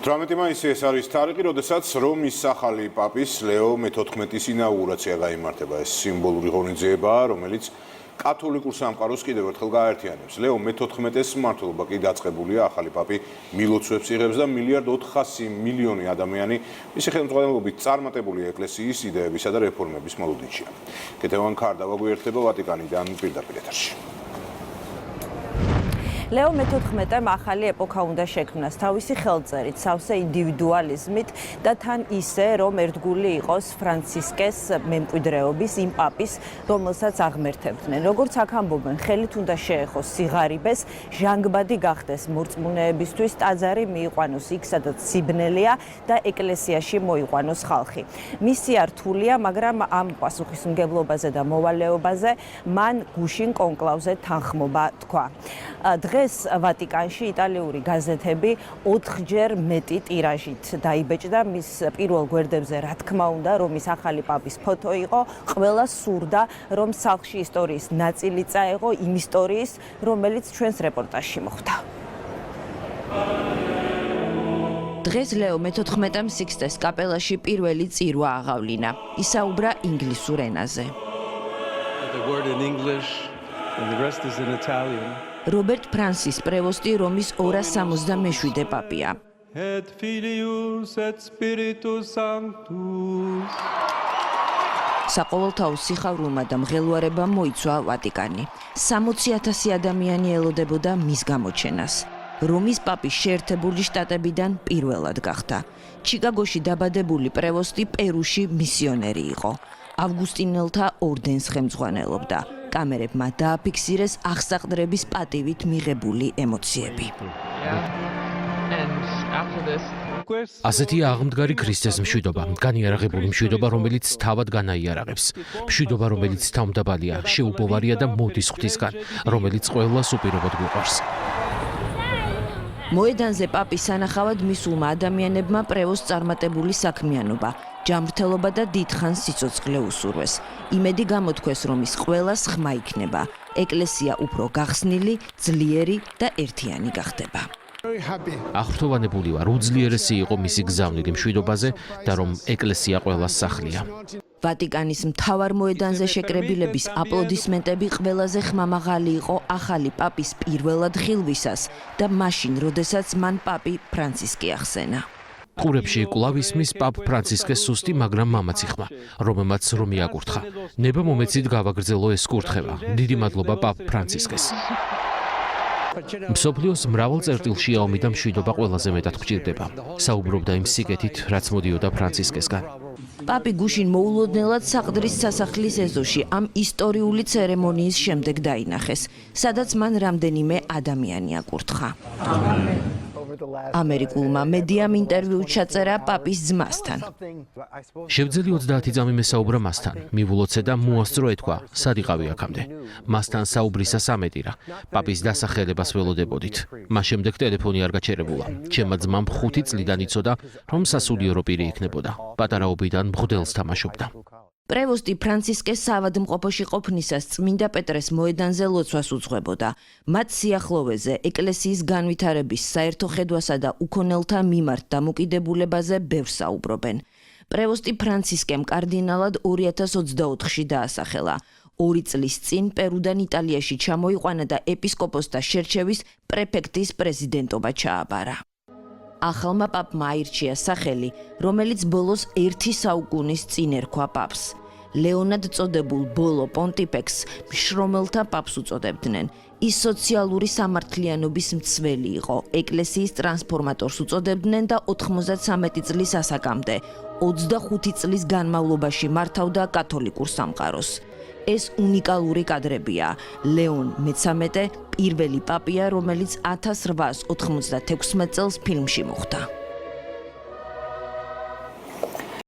18 მაისი ეს არის თარიღი, როდესაც რომის ახალი პაპის ლეო მე-14-ის ინაუგურაცია გაიმართება. ეს სიმბოლური ღონისძიებაა, რომელიც კათოლიკურ სამყაროს კიდევ ერთხელ გააერთიანებს. ლეო მე-14-ის მმართველობა კი დაწყებულია, ახალი პაპი მილოცვებს იღებს და 1.4 მილიარდი ადამიანი მისი ხელმძღვანელობით წარმატებული ეკლესიის იდეებისა და რეფორმების მოლოდინშია. კეთევან ქარდა ვაგვიერთდება ვატიკანიდან პირდაპირ ეთერში. ლეო მე-14-მ ახალი ეპოქა უნდა შექმნას თავისი ხელწერით, სავსე ინდივიდუალიზმით და თან ისე, რომ ერთგული იყოს ფრანცისკეს მემკვიდრეობის იმ პაპის, რომელსაც აღმერთებდნენ. როგორც აქ ამბობენ, ხელით უნდა შეეხოს სიღარიბეს, ჟანგბადი გახდეს მორწმუნეებისთვის, ტაძარი მიიყვანოს იქ, სადაც სიბნელეა და ეკლესიაში მოიყვანოს ხალხი. მისია რთულია, მაგრამ ამ პასუხისმგებლობაზე და მოვალეობაზე მან გუშინ კონკლავზე თანხმობა თქვა. დღეს ვატიკანში იტალიური გაზეთები 4-ჯერ მეტი ტირაჟით დაიბეჭდა მის პირველ გვერდებზე, რა თქმა უნდა, რომის ახალი პაპის ფოტო იყო, ყველა სურდა, რომ სახლში ისტორიის ნაწილი წაეღო იმ ისტორიის, რომელიც ჩვენს რეპორტაჟში მოხვდა. დღეს ლეო მე-14-მ სიქსტეს კაპელაში პირველი წირვა აღავლინა. ისაუბრა ინგლისურ ენაზე. რობერტ ფრანსის პრევოსტი რომის 267 პაპია. Et Filius et Spiritus Sanctus. საყოველთაო სიხარულმა და მღელვარებამ მოიცვა ვატიკანი. 60,000 ადამიანი ელოდებოდა მის გამოჩენას. რომის პაპის შეერთებული შტატებიდან პირველად გახდა. ჩიკაგოში დაბადებული პრევოსტი პერუში მისიონერი იყო. ავგუსტინელთა ორდენს ხელმძღვანელობდა. კამერებმა დააფიქსირეს აღსაყდრების პატივით მიღებული ემოციები. ასეთია აღმდგარი ქრისტეს მშვიდობა, განიარაღებული მშვიდობა, რომელიც თავად განაიარაღებს. მშვიდობა, რომელიც თავმდაბალია, შეუპოვარია და მოდის ღვთისგან, რომელიც ყველას უპირობოდ გვიყვარს. მოედანზე პაპის სანახავად მისულმა ადამიანებმა პრევოსტს წარმატებული საქმიანობა, ჯანმრთელობა და დიდხანს სიცოცხლე უსურვეს. იმედი გამოთქვეს, რომ ის ყველას ხმა იქნება. ეკლესია უფრო გახსნილი, ძლიერი და ერთიანი გახდება. აღფრთოვანებული ვარ, უძლიერესი იყო მისი გზავნილი მშვიდობაზე და რომ ეკლესია ყველას სახლია. ვატიკანის მთავარ მოედანზე შეკრებილების აპლოდისმენტები ყველაზე ხმამაღალი იყო ახალი პაპის პირველად ხილვისას და მაშინ, როდესაც მან პაპი ფრანცისკე ახსენა. ყურებში კვლავ ისმის პაპ ფრანცისკეს სუსტი, მაგრამ მამაცი ხმა, რომელმაც რომი აკურთხა. ნება მომეცით გავაგრძელო ეს კურთხევა. დიდი მადლობა პაპ ფრანცისკეს. მსოფლიოს მრავალ წერტილში ომი და მშვიდობა ყველაზე მეტად გვჭირდება. საუბრობდა იმ სიკეთით, რაც მოდიოდა ფრანცისკესგან. პაპი გუშინ მოულოდნელად საყდრის სასახლის ეზოში ამ ისტორიული ცერემონიის შემდეგ დაინახეს, სადაც მან რამდენიმე ადამიანი აკურთხა. ამერიკულმა მედიამ ინტერვიუ ჩაწერა პაპის ძმასთან. შევძელი 30 წამი მესაუბრა მასთან, მივულოცე და მოასწრო ეთქვა, სად იყავი აქამდე. მასთან საუბრისას ამეტირა, პაპის დასახელებას ველოდებოდით. მას შემდეგ ტელეფონი არ გაჩერებულა. ჩემმა ძმამ 5 წლიდან იცოდა, რომ სასულიერო პირი იქნებოდა. პატარაობიდან მღვდელს თამაშობდა. პრევოსტი ფრანცისკეს საავადმყოფოში ყოფნისას წმინდა პეტრეს მოედანზე ლოცვას უძღვებოდა. მათ სიახლოვეზე ეკლესიის განვითარების საერთო ხედვასა და უქონელთა მიმართ დამოკიდებულებაზე ბევრს საუბრობენ. პრევოსტი ფრანცისკემ კარდინალად 2024-ში დაასახელა. 2 წლის წინ პერუდან იტალიაში ჩამოიყვანა და ეპისკოპოსთა შერჩევის პრეფექტის პრეზიდენტობა ჩააბარა. ახალმა პაპმა აირჩია სახელი, რომელიც ბოლოს 1 საუკუნის წინ ერქვა პაპს. ლეონად წოდებულ ბოლო პონტიფექსს მშრომელთა პაპს უწოდებდნენ. ის სოციალური სამართლიანობის მცველი იყო. ეკლესიის ტრანსფორმატორს უწოდებდნენ და 93 წლის ასაკამდე, 25 წლის განმავლობაში მართავდა კათოლიკურ სამყაროს. ეს უნიკალური კადრებია. ლეონ მე-13 პირველი პაპია, რომელიც 1896 წელს ფილმში მოხვდა.